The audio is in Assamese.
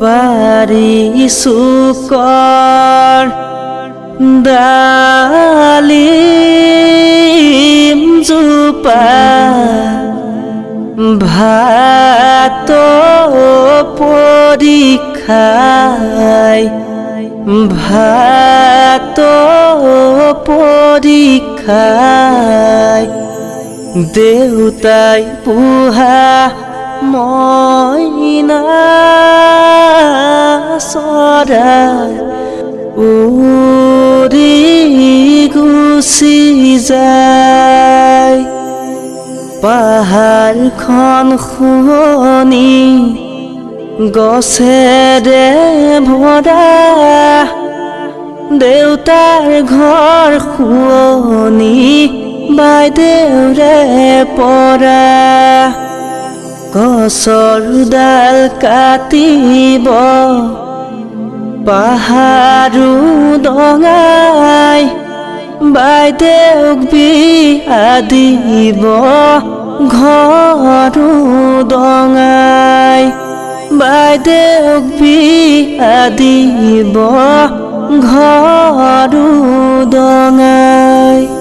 পাৰিছো কৰ ডালিম জোপা ভাত পৰীক্ষাই দেউতাই পোহা মইনা চৰাই উৰি গুচি যায় পাহাৰখন শুৱনি গছেৰে ভৰা দেউতাৰ ঘৰ শুৱনি বাইদেউৰে পৰা গছৰ ডাল কাটিব পাহাৰো ডঙাই বাইদেউক বিয়া দিব ঘৰো ডঙাই বাইদেউক বিয়া দিব ঘৰো ডঙাই।